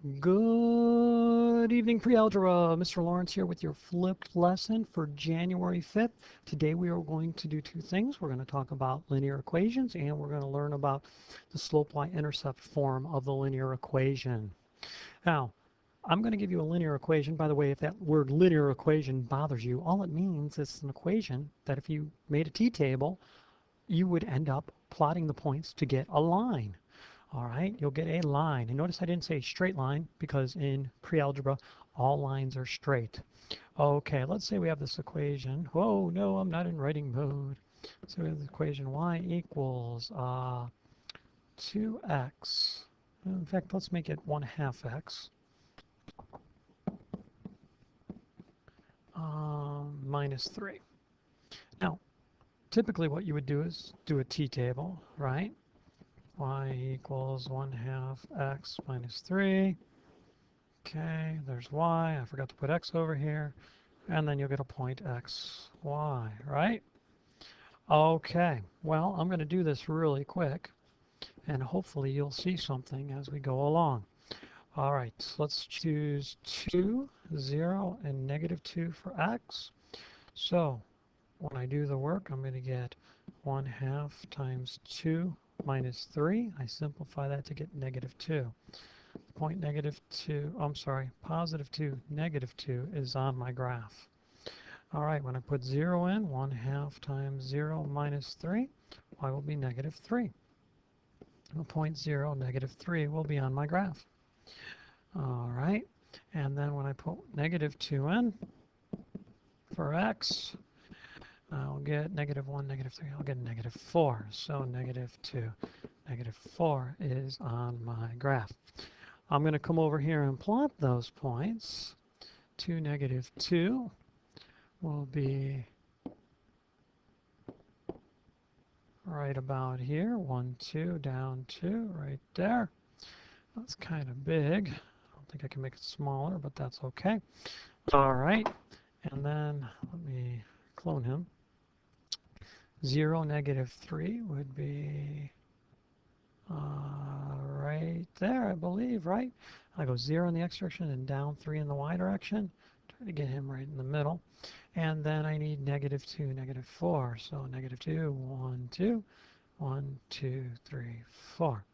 Good evening, pre-algebra. Mr. Lawrence here with your flipped lesson for January 5th. Today we are going to do two things. We're going to talk about linear equations and we're going to learn about the slope y-intercept form of the linear equation. Now, I'm going to give you a linear equation. By the way, if that word linear equation bothers you, all it means is an equation that if you made a t-table, you would end up plotting the points to get a line. All right, you'll get a line. And notice I didn't say straight line because in pre-algebra, all lines are straight. Okay, let's say we have this equation. Whoa, no, I'm not in writing mode. So we have the equation y equals 2x. In fact, let's make it 1/2 x minus 3. Now, typically what you would do is do a t-table, right? Y equals 1/2 x minus 3. Okay, there's y. I forgot to put x over here. And then you'll get a point x, y, right? Okay, well, I'm going to do this really quick. And hopefully you'll see something as we go along. All right, so let's choose 2, 0, and -2 for x. So when I do the work, I'm going to get 1/2 times 2 minus 3. I simplify that to get -2. Point -2, I'm sorry, +2, -2 is on my graph. All right, when I put 0 in, 1/2 times 0 minus 3, y will be -3. 0.0, -3 will be on my graph. All right, and then when I put -2 in for x, I'll get -1, -3, I'll get -4. So -2, -4 is on my graph. I'm going to come over here and plot those points. 2, -2 will be right about here. 1, 2, down 2, right there. That's kind of big. I don't think I can make it smaller, but that's okay. All right, and then let me clone him. 0, -3 would be right there, I believe, right? I go 0 in the x direction and down 3 in the y direction. Try to get him right in the middle. And then I need -2, -4. So -2, 1, 2, 1, 2, 3, 4.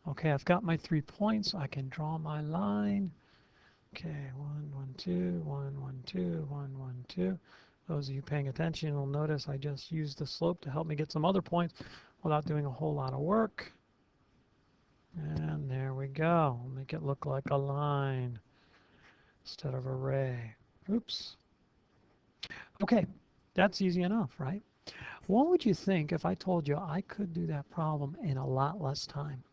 Okay, I've got my 3 points. I can draw my line. Okay, 1, 1, 2, 1, 1, 2, 1, 1, 2. Those of you paying attention will notice I just used the slope to help me get some other points without doing a whole lot of work. And there we go. We'll make it look like a line instead of a ray. Oops. Okay, that's easy enough, right? What would you think if I told you I could do that problem in a lot less time?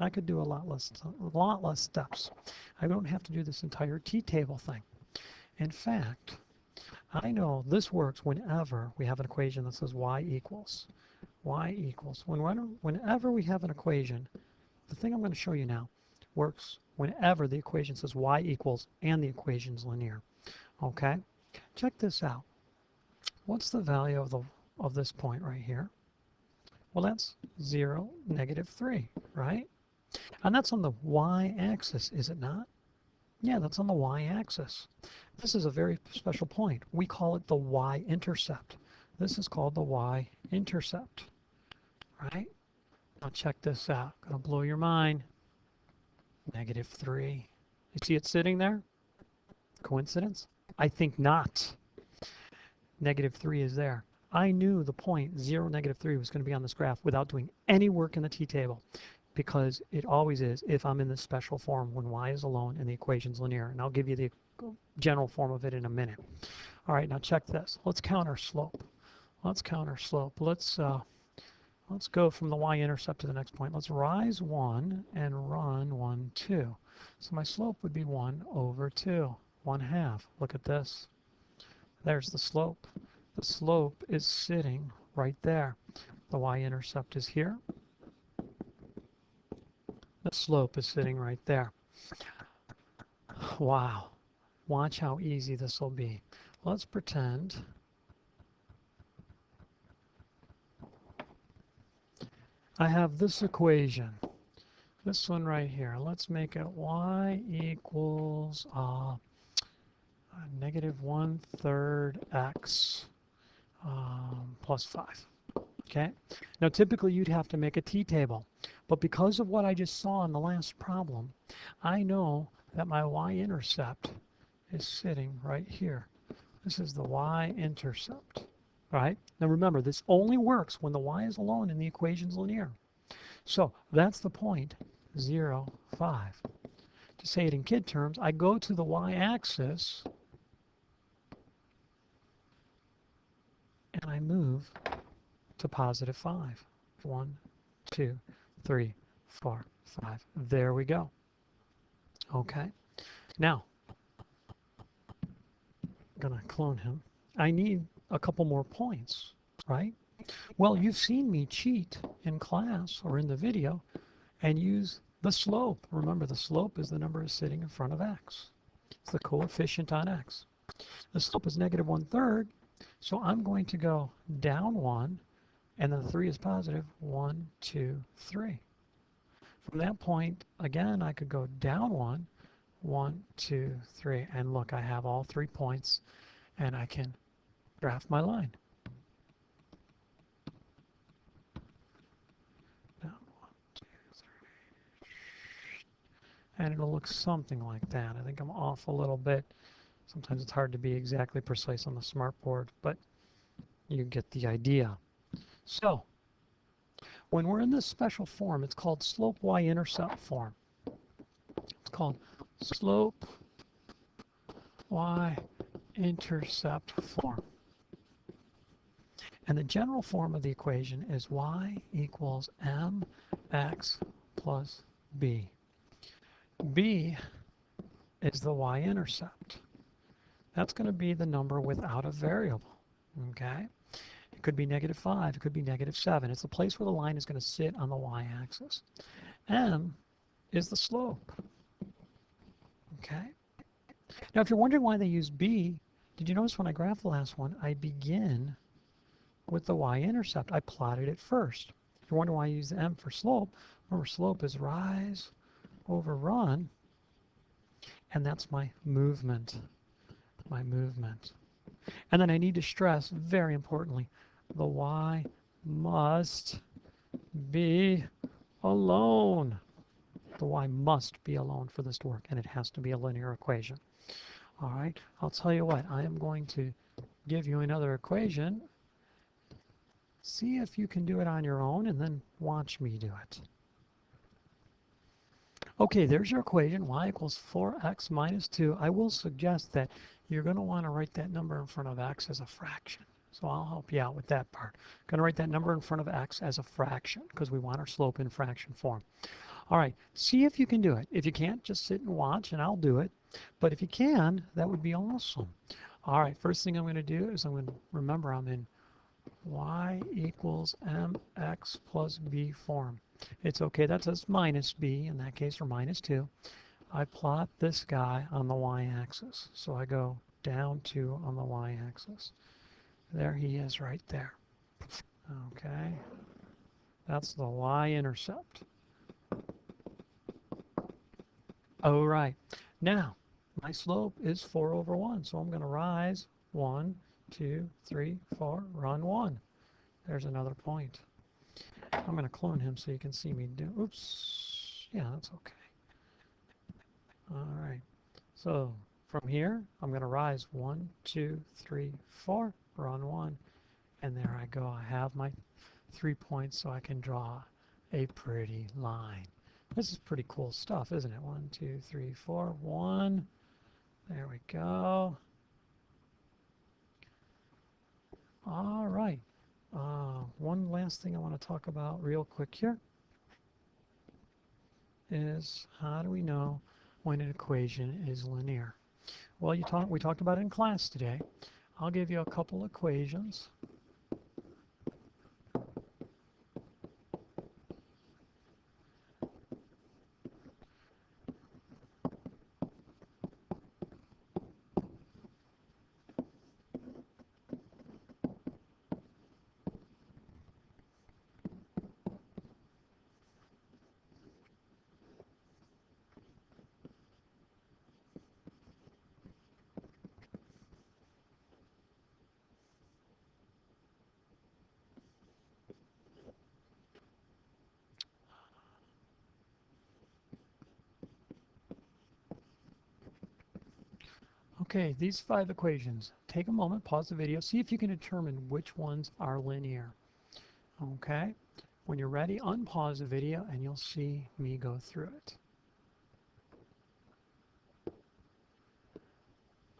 I could do a lot less steps. I don't have to do this entire t-table thing. In fact, I know this works whenever we have an equation that says y equals. Y equals. Whenever we have an equation, the thing I'm going to show you now works whenever the equation says y equals and the equation's linear. Okay? Check this out. What's the value of this point right here? Well, that's 0, -3, right? And that's on the y-axis, is it not? Yeah, that's on the y-axis. This is a very special point. We call it the y-intercept. This is called the y-intercept, right? Now check this out. Gonna blow your mind. -3. You see it sitting there? Coincidence? I think not. -3 is there. I knew the point 0, -3 was going to be on this graph without doing any work in the t-table because it always is if I'm in this special form when y is alone and the equation's linear. And I'll give you the general form of it in a minute. All right, now check this. Let's count our slope. Let's count our slope. Let's go from the y-intercept to the next point. Let's rise 1 and run 1, 2. So my slope would be 1/2, 1/2. Look at this. There's the slope. The slope is sitting right there. The y-intercept is here. The slope is sitting right there. Wow. Watch how easy this will be. Let's pretend I have this equation. this one right here. Let's make it y equals negative 1/3 x plus 5. Okay. Now typically you'd have to make a t-table, but because of what I just saw in the last problem, I know that my y-intercept is sitting right here. This is the y-intercept. Right? Now remember, this only works when the y is alone and the equation's linear. So that's the point, 0, 5. To say it in kid terms, I go to the y-axis and I move to positive 5. 1, 2, 3, 4, 5. There we go. Okay. Now, I'm going to clone him. I need a couple more points, right? Well, you've seen me cheat in class or in the video and use the slope. Remember, the slope is the number sitting in front of x. It's the coefficient on x. The slope is negative 1/3, so I'm going to go down 1, and then the 3 is positive. 1, 2, 3. From that point, again, I could go down 1, 1, 2, 3, and look, I have all 3 points, and I can graph my line. Down 1, 2, 3. And it'll look something like that. I think I'm off a little bit. Sometimes it's hard to be exactly precise on the smartboard, but you get the idea. So, when we're in this special form, it's called slope y-intercept form. It's called slope y-intercept form. And the general form of the equation is y equals mx plus b. B is the y-intercept. That's going to be the number without a variable. Okay? It could be negative 5. It could be negative 7. It's the place where the line is going to sit on the y-axis. M is the slope. Okay? Now, if you're wondering why they use B, did you notice when I graphed the last one, I begin with the y-intercept. I plotted it first. If you're wondering why I use the M for slope, remember slope is rise over run, and that's my movement. My movement. And then I need to stress, very importantly, the y must be alone. The y must be alone for this to work, and it has to be a linear equation. All right, I'll tell you what, I am going to give you another equation. See if you can do it on your own, and then watch me do it. Okay, there's your equation, y equals 4x minus 2. I will suggest that you're going to want to write that number in front of x as a fraction. So I'll help you out with that part. Going to write that number in front of x as a fraction because we want our slope in fraction form. All right, see if you can do it. If you can't, just sit and watch and I'll do it. But if you can, that would be awesome. All right, first thing I'm going to do is I'm going to remember I'm in y equals mx plus b form. It's okay, that says minus b in that case, or minus 2. I plot this guy on the y-axis. So I go down 2 on the y-axis. There he is right there. Okay, that's the y-intercept. All right, now my slope is 4 over 1, so I'm going to rise 1, 2, 3, 4, run 1. There's another point. I'm going to clone him so you can see me do. Oops. Yeah, that's okay. All right. So from here, I'm going to rise 1, 2, 3, 4, run 1, and there I go. I have my 3 points, so I can draw a pretty line. This is pretty cool stuff, isn't it? 1, 2, 3, 4, 1. There we go. All right. One last thing I want to talk about real quick here is how do we know when an equation is linear? Well, we talked about it in class today. I'll give you a couple equations. Okay, these 5 equations. Take a moment, pause the video, see if you can determine which ones are linear. Okay, when you're ready, unpause the video and you'll see me go through it.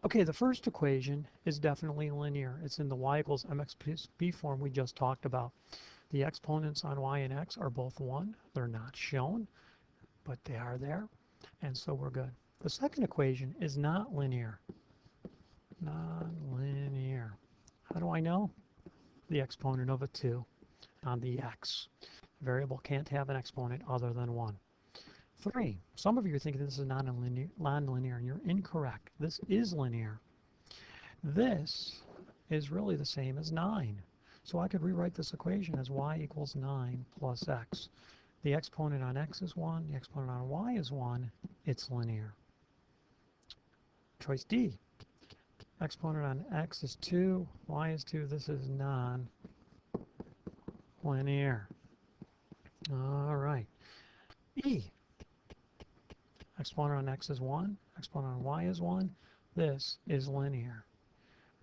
Okay, the first equation is definitely linear. It's in the y equals mx plus b form we just talked about. The exponents on y and x are both 1. They're not shown, but they are there, and so we're good. The second equation is not linear. Non-linear. How do I know? The exponent of a 2 on the x. Variable can't have an exponent other than 1. 3. Some of you are thinking this is non-linear, and you're incorrect. This is linear. This is really the same as 9. So I could rewrite this equation as y equals 9 plus x. The exponent on x is 1, the exponent on y is 1. It's linear. Choice D. Exponent on x is 2, y is 2. This is non-linear. All right. E. Exponent on x is 1, exponent on y is 1. This is linear.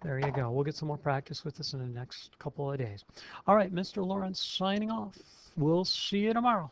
There you go. We'll get some more practice with this in the next couple of days. All right, Mr. Lawrence signing off. We'll see you tomorrow.